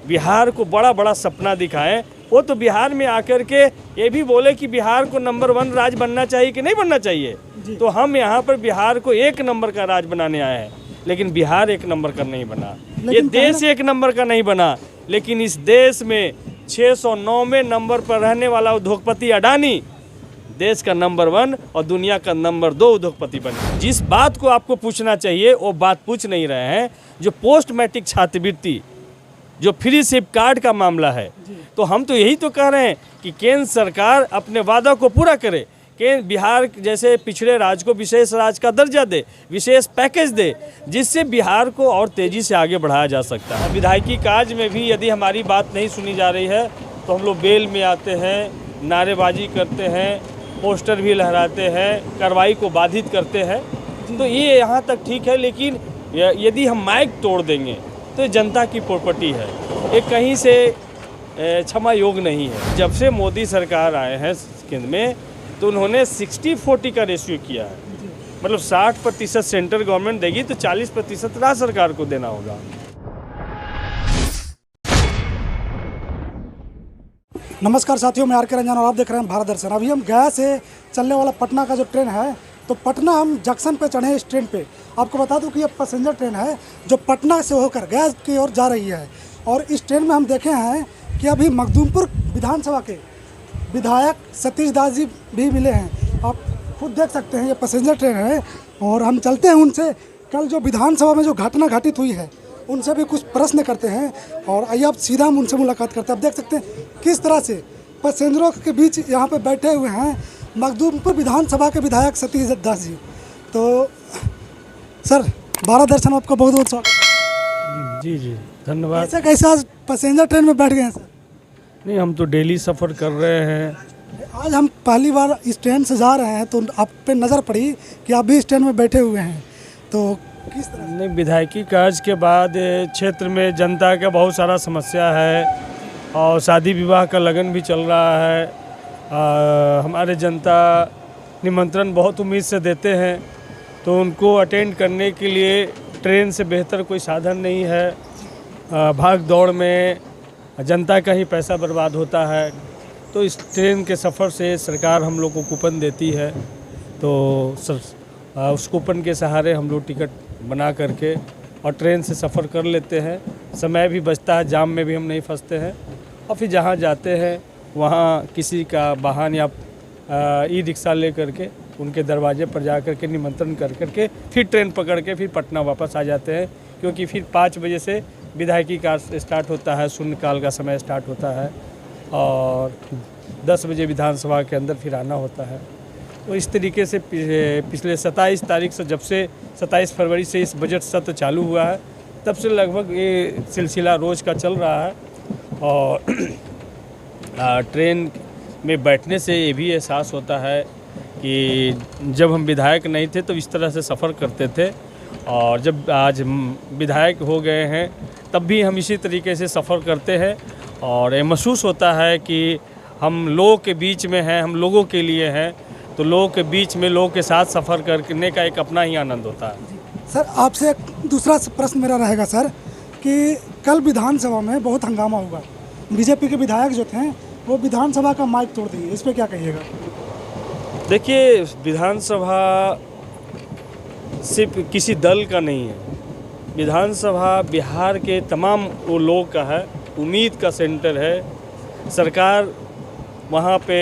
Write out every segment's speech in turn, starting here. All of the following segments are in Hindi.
बिहार को बड़ा बड़ा सपना दिखाएं। वो तो बिहार में आकर के ये भी बोले कि बिहार को नंबर 1 राज्य बनना चाहिए कि नहीं बनना चाहिए। तो हम यहाँ पर बिहार को 1 नंबर का राज्य बनाने आए हैं, लेकिन बिहार 1 नंबर का नहीं बना, ये देश 1 नंबर का नहीं बना। लेकिन इस देश में 609वें नंबर पर रहने वाला उद्योगपति अडानी देश का नंबर 1 और दुनिया का नंबर 2 उद्योगपति बने। जिस बात को आपको पूछना चाहिए वो बात पूछ नहीं रहे हैं। जो पोस्ट मैट्रिक छात्रवृत्ति, जो फ्री सिप कार्ड का मामला है, तो हम तो यही तो कह रहे हैं कि केंद्र सरकार अपने वादा को पूरा करे। कि बिहार जैसे पिछड़े राज्य को विशेष राज्य का दर्जा दे, विशेष पैकेज दे, जिससे बिहार को और तेज़ी से आगे बढ़ाया जा सकता है। विधायकी कार्य में भी यदि हमारी बात नहीं सुनी जा रही है तो हम लोग बेल में आते हैं, नारेबाजी करते हैं, पोस्टर भी लहराते हैं, कार्रवाई को बाधित करते हैं। तो ये यहाँ तक ठीक है, लेकिन यदि हम माइक तोड़ देंगे तो ये जनता की प्रॉपर्टी है, ये कहीं से क्षमा योग नहीं है। जब से मोदी सरकार आए हैं केंद्र में तो उन्होंने 60-40 का रेशियो किया है, मतलब 60% सेंट्रल गवर्नमेंट देगी तो 40% राज्य सरकार को देना होगा। नमस्कार साथियों, मैं आर.के. रंजन और आप देख रहे हैं भारत दर्शन। अभी हम गया से चलने वाला पटना का जो ट्रेन है, तो पटना हम जंक्शन पे चढ़े इस ट्रेन पे। आपको बता दूं कि ये पैसेंजर ट्रेन है जो पटना से होकर गया की ओर जा रही है। और इस ट्रेन में हम देखे हैं कि अभी मखदूमपुर विधानसभा के विधायक सतीश दास जी भी मिले हैं। आप खुद देख सकते हैं ये पैसेंजर ट्रेन है और हम चलते हैं उनसे। कल जो विधानसभा में जो घटना घटित हुई है उनसे भी कुछ प्रश्न करते हैं और आइए आप सीधा हम उनसे मुलाकात करते हैं। आप देख सकते हैं किस तरह से पैसेंजरों के बीच यहाँ पे बैठे हुए हैं मखदूमपुर विधानसभा के विधायक सतीश दास जी। तो सर, भारत दर्शन आपका बहुत बहुत स्वागत। जी जी, धन्यवाद। कैसे आज पैसेंजर ट्रेन में बैठ गए हैं सर? नहीं, हम तो डेली सफ़र कर रहे हैं। आज हम पहली बार इस ट्रेन से जा रहे हैं तो आप पे नज़र पड़ी कि आप भी इस ट्रेन में बैठे हुए हैं, तो किस तरह? नहीं, विधायकी कार्य के बाद क्षेत्र में जनता का बहुत सारा समस्या है और शादी विवाह का लगन भी चल रहा है। हमारे जनता निमंत्रण बहुत उम्मीद से देते हैं, तो उनको अटेंड करने के लिए ट्रेन से बेहतर कोई साधन नहीं है। भाग दौड़ में जनता का ही पैसा बर्बाद होता है, तो इस ट्रेन के सफ़र से सरकार हम लोग को कूपन देती है, तो उस कूपन के सहारे हम लोग टिकट बना करके और ट्रेन से सफ़र कर लेते हैं। समय भी बचता है, जाम में भी हम नहीं फंसते हैं। और फिर जहाँ जाते हैं वहाँ किसी का वाहन या ई रिक्शा ले करके उनके दरवाजे पर जा कर के निमंत्रण कर करके फिर ट्रेन पकड़ के फिर पटना वापस आ जाते हैं, क्योंकि फिर 5 बजे से विधायकी कार्य स्टार्ट होता है, शून्यकाल का समय स्टार्ट होता है और 10 बजे विधानसभा के अंदर फिर आना होता है। तो इस तरीके से पिछले 27 तारीख से, जब से 27 फरवरी से इस बजट सत्र चालू हुआ है, तब से लगभग ये सिलसिला रोज़ का चल रहा है। और ट्रेन में बैठने से ये भी एहसास होता है कि जब हम विधायक नहीं थे तो इस तरह से सफ़र करते थे, और जब आज विधायक हो गए हैं तब भी हम इसी तरीके से सफ़र करते हैं। और ये महसूस होता है कि हम लोगों के बीच में हैं, हम लोगों के लिए हैं, तो लोगों के बीच में लोगों के साथ सफ़र करने का एक अपना ही आनंद होता है। सर, आपसे एक दूसरा प्रश्न मेरा रहेगा सर कि कल विधानसभा में बहुत हंगामा हुआ। बीजेपी के विधायक जो थे वो विधानसभा का माइक तोड़ दिए, इस पर क्या कहिएगा? देखिए, विधानसभा सिर्फ किसी दल का नहीं है, विधानसभा बिहार के तमाम वो लोग का है, उम्मीद का सेंटर है। सरकार वहाँ पे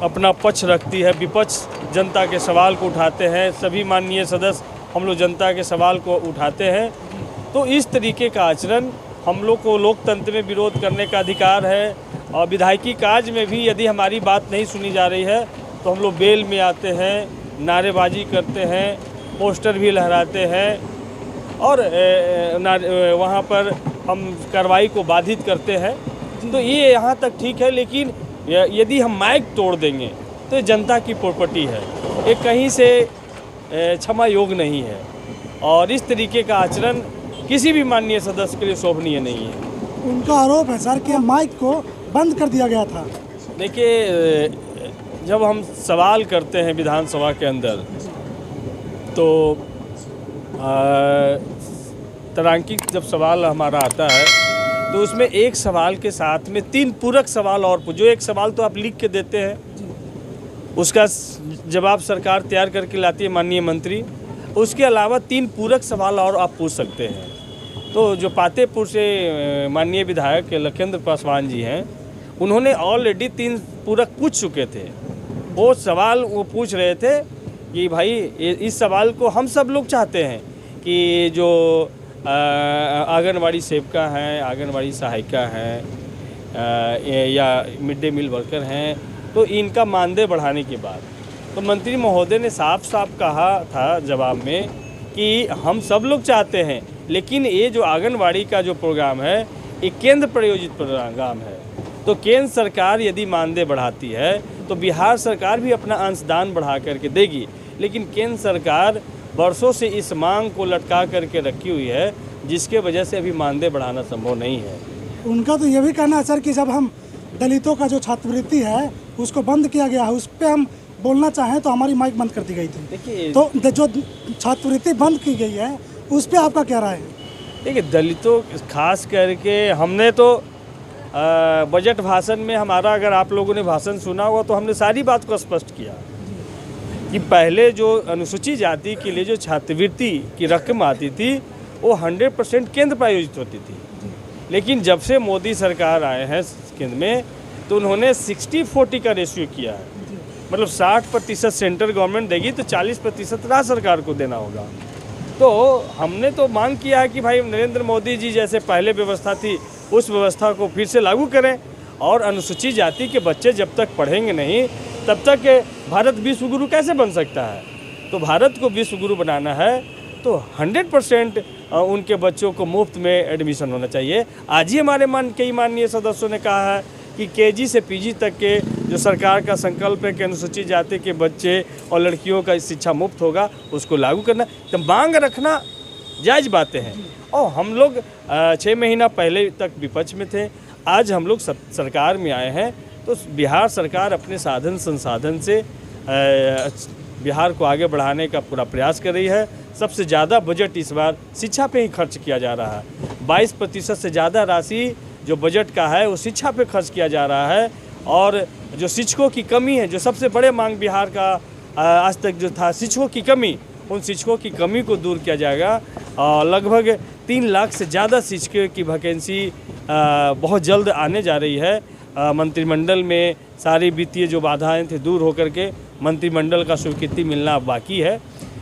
अपना पक्ष रखती है, विपक्ष जनता के सवाल को उठाते हैं, सभी माननीय सदस्य हम लोग जनता के सवाल को उठाते हैं। तो इस तरीके का आचरण, हम लोग को लोकतंत्र में विरोध करने का अधिकार है। और विधायकी कार्य में भी यदि हमारी बात नहीं सुनी जा रही है तो हम लोग बेल में आते हैं, नारेबाजी करते हैं, पोस्टर भी लहराते हैं और वहाँ पर हम कार्रवाई को बाधित करते हैं। तो ये यहाँ तक ठीक है, लेकिन यदि हम माइक तोड़ देंगे तो ये जनता की प्रॉपर्टी है, ये कहीं से क्षमा योग नहीं है। और इस तरीके का आचरण किसी भी माननीय सदस्य के लिए शोभनीय नहीं है। उनका आरोप है सर कि माइक को बंद कर दिया गया था। देखिए, जब हम सवाल करते हैं विधानसभा के अंदर तो तारांकित जब सवाल हमारा आता है तो उसमें एक सवाल के साथ में 3 पूरक सवाल और जो एक सवाल तो आप लिख के देते हैं, उसका जवाब सरकार तैयार करके लाती है माननीय मंत्री। उसके अलावा 3 पूरक सवाल और आप पूछ सकते हैं। तो जो पातेपुर से माननीय विधायक लखेंद्र पासवान जी हैं, उन्होंने ऑलरेडी 3 पूरक पूछ चुके थे। वो सवाल वो पूछ रहे थे कि भाई इस सवाल को हम सब लोग चाहते हैं कि जो आंगनवाड़ी सेविका हैं, आंगनवाड़ी सहायिका हैं या मिड डे मील वर्कर हैं, तो इनका मानदेय बढ़ाने के बाद तो मंत्री महोदय ने साफ साफ कहा था जवाब में कि हम सब लोग चाहते हैं, लेकिन ये जो आंगनवाड़ी का जो प्रोग्राम है ये केंद्र प्रायोजित प्रोग्राम है। तो केंद्र सरकार यदि मानदेय बढ़ाती है तो बिहार सरकार भी अपना अंशदान बढ़ा करके देगी, लेकिन केंद्र सरकार वर्षों से इस मांग को लटका करके रखी हुई है, जिसके वजह से अभी मानदेय बढ़ाना संभव नहीं है। उनका तो ये भी कहना है सर कि जब हम दलितों का जो छात्रवृत्ति है उसको बंद किया गया है, उस पर हम बोलना चाहें तो हमारी माइक बंद कर दी गई थी। देखिए, तो जो छात्रवृत्ति बंद की गई है उस पर आपका क्या राय है? देखिए, दलितों खास करके हमने तो बजट भाषण में हमारा, अगर आप लोगों ने भाषण सुना हुआ तो हमने सारी बात को स्पष्ट किया कि पहले जो अनुसूचित जाति के लिए जो छात्रवृत्ति की रकम आती थी वो 100% केंद्र प्रायोजित होती थी, लेकिन जब से मोदी सरकार आए हैं केंद्र में तो उन्होंने 60-40 का रेशियो किया है। मतलब 60% सेंट्रल गवर्नमेंट देगी तो 40% राज्य सरकार को देना होगा। तो हमने तो मांग किया है कि भाई नरेंद्र मोदी जी जैसे पहले व्यवस्था थी उस व्यवस्था को फिर से लागू करें, और अनुसूचित जाति के बच्चे जब तक पढ़ेंगे नहीं तब तक भारत विश्व गुरु कैसे बन सकता है। तो भारत को विश्व गुरु बनाना है तो 100% उनके बच्चों को मुफ्त में एडमिशन होना चाहिए। आज ही हमारे कई माननीय सदस्यों ने कहा है कि केजी से पीजी तक के जो सरकार का संकल्प है कि अनुसूचित जाति के बच्चे और लड़कियों का शिक्षा मुफ्त होगा, उसको लागू करना। तो मांग रखना जायज़ बातें हैं, और हम लोग 6 महीना पहले तक विपक्ष में थे, आज हम लोग सरकार में आए हैं। तो बिहार सरकार अपने साधन संसाधन से बिहार को आगे बढ़ाने का पूरा प्रयास कर रही है। सबसे ज़्यादा बजट इस बार शिक्षा पे ही खर्च किया जा रहा है। 22% से ज़्यादा राशि जो बजट का है वो शिक्षा पे खर्च किया जा रहा है। और जो शिक्षकों की कमी है, जो सबसे बड़े मांग बिहार का आज तक जो था शिक्षकों की कमी, उन शिक्षकों की कमी को दूर किया जाएगा। लगभग 3 लाख से ज़्यादा शिक्षकों की वैकेंसी बहुत जल्द आने जा रही है। मंत्रिमंडल में सारी वित्तीय जो बाधाएं थी दूर होकर के मंत्रिमंडल का स्वीकृति मिलना अब बाकी है।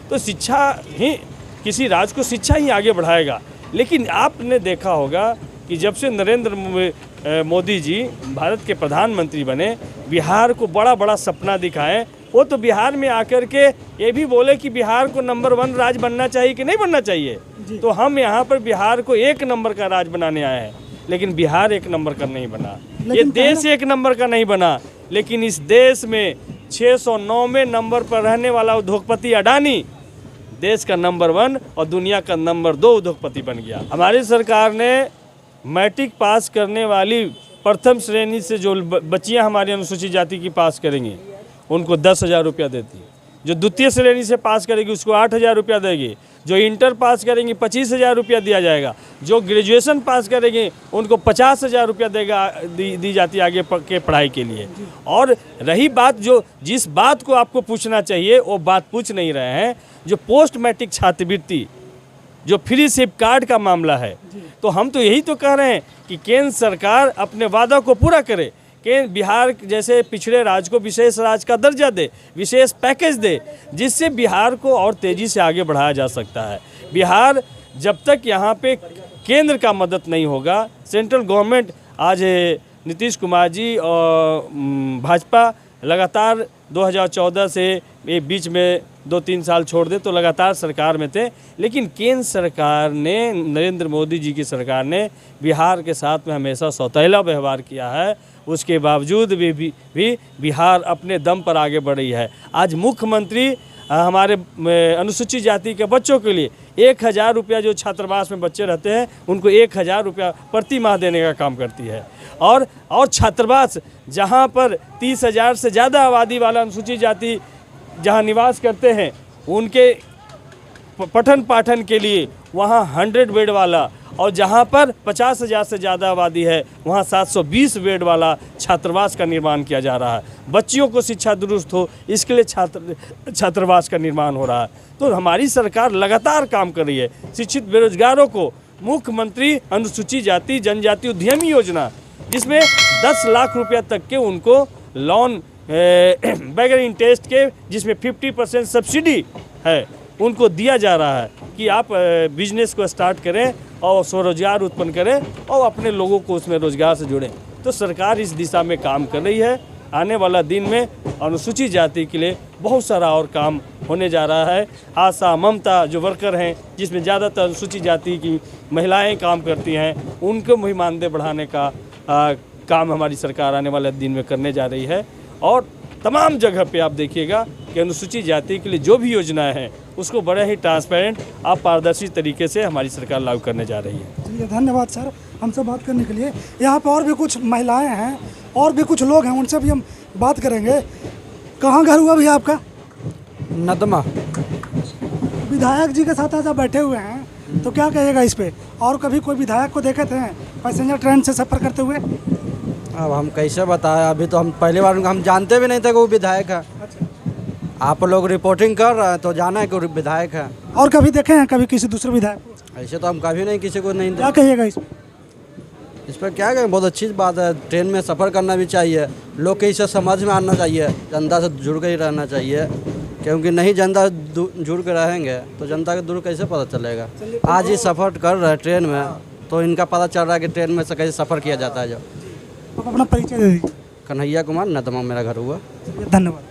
तो शिक्षा ही, किसी राज्य को शिक्षा ही आगे बढ़ाएगा। लेकिन आपने देखा होगा कि जब से नरेंद्र मोदी जी भारत के प्रधानमंत्री बने, बिहार को बड़ा बड़ा सपना दिखाएं। वो तो बिहार में आकर के ये भी बोले कि बिहार को नंबर 1 राज्य बनना चाहिए कि नहीं बनना चाहिए। तो हम यहाँ पर बिहार को 1 नंबर का राज्य बनाने आए हैं, लेकिन बिहार 1 नंबर का नहीं बना, ये देश 1 नंबर का नहीं बना। लेकिन इस देश में 609वें नंबर पर रहने वाला उद्योगपति अडानी देश का नंबर 1 और दुनिया का नंबर 2 उद्योगपति बन गया। हमारी सरकार ने मैट्रिक पास करने वाली प्रथम श्रेणी से जो बच्चियां हमारी अनुसूचित जाति की पास करेंगी उनको 10,000 रुपया देती। जो द्वितीय श्रेणी से पास करेगी उसको 8,000 रुपया देगी। जो इंटर पास करेंगी 25,000 रुपया दिया जाएगा। जो ग्रेजुएशन पास करेंगे उनको 50,000 रुपया दी जाती है आगे के पढ़ाई के लिए। और रही बात, जो जिस बात को आपको पूछना चाहिए वो बात पूछ नहीं रहे हैं, जो पोस्ट मैट्रिक छात्रवृत्ति, जो फ्री सिप कार्ड का मामला है। तो हम तो यही तो कह रहे हैं कि केंद्र सरकार अपने वादा को पूरा करे, कि बिहार जैसे पिछड़े राज्य को विशेष राज्य का दर्जा दे, विशेष पैकेज दे, जिससे बिहार को और तेज़ी से आगे बढ़ाया जा सकता है। बिहार जब तक यहाँ पे केंद्र का मदद नहीं होगा, सेंट्रल गवर्नमेंट, आज नीतीश कुमार जी और भाजपा लगातार 2014 से ये बीच में 2-3 साल छोड़ दे तो लगातार सरकार में थे, लेकिन केंद्र सरकार ने, नरेंद्र मोदी जी की सरकार ने बिहार के साथ में हमेशा सौतेला व्यवहार किया है। उसके बावजूद भी बिहार अपने दम पर आगे बढ़ रही है। आज मुख्यमंत्री हमारे अनुसूचित जाति के बच्चों के लिए 1,000 रुपया, जो छात्रावास में बच्चे रहते हैं उनको 1,000 रुपया प्रति माह देने का काम करती है। और छात्रावास जहां पर 30,000 से ज़्यादा आबादी वाला अनुसूचित जाति जहां निवास करते हैं, उनके पठन पाठन के लिए वहाँ 100 बेड वाला, और जहाँ पर 50,000 से ज़्यादा आबादी है वहाँ 720 बेड वाला छात्रावास का निर्माण किया जा रहा है। बच्चियों को शिक्षा दुरुस्त हो इसके लिए छात्रावास का निर्माण हो रहा है। तो हमारी सरकार लगातार काम कर रही है। शिक्षित बेरोजगारों को मुख्यमंत्री अनुसूचित जाति जनजाति उद्यमी योजना, जिसमें 10 लाख रुपया तक के उनको लोन बगैर इंटरेस्ट के, जिसमें 50% सब्सिडी है, उनको दिया जा रहा है कि आप बिजनेस को स्टार्ट करें और स्वरोजगार उत्पन्न करें और अपने लोगों को उसमें रोजगार से जोड़ें। तो सरकार इस दिशा में काम कर रही है। आने वाला दिन में अनुसूचित जाति के लिए बहुत सारा और काम होने जा रहा है। आशा ममता जो वर्कर हैं, जिसमें ज़्यादातर अनुसूचित जाति की महिलाएं काम करती हैं, उनको भी मानदेय बढ़ाने का काम हमारी सरकार आने वाले दिन में करने जा रही है। और तमाम जगह पे आप देखिएगा कि अनुसूचित जाति के लिए जो भी योजनाएं हैं उसको बड़े ही ट्रांसपेरेंट और पारदर्शी तरीके से हमारी सरकार लागू करने जा रही है। चलिए, धन्यवाद सर हमसे बात करने के लिए। यहाँ पर और भी कुछ महिलाएं हैं और भी कुछ लोग हैं, उनसे भी हम बात करेंगे। कहाँ घर हुआ भैया आपका? नदमा। विधायक जी के साथ आज आप बैठे हुए हैं, तो क्या कहिएगा इस पे? और कभी कोई विधायक को देखे थे पैसेंजर ट्रेन से सफ़र करते हुए? अब हम कैसे बताएं, अभी तो हम पहली बार हम जानते भी नहीं थे कि वो विधायक है। अच्छा, आप लोग रिपोर्टिंग कर रहे हैं तो जाना है कि वो विधायक है। और कभी देखे हैं कभी किसी दूसरे विधायक को? ऐसे तो हम कभी नहीं किसी को नहीं क्या कहिएगा इस पर क्या कहें, बहुत अच्छी बात है। ट्रेन में सफ़र करना भी चाहिए, लोग के इसे समझ में आना चाहिए, जनता से जुड़ के ही रहना चाहिए, क्योंकि नहीं जनता जुड़ के रहेंगे तो जनता के दूर कैसे पता चलेगा। आज ही सफ़र कर रहे हैं ट्रेन में तो इनका पता चल रहा है कि ट्रेन में से कैसे सफ़र किया जाता है। जो आप अपना परिचय दे दीजिए। कन्हैया कुमार, नदमा मेरा घर हुआ। धन्यवाद।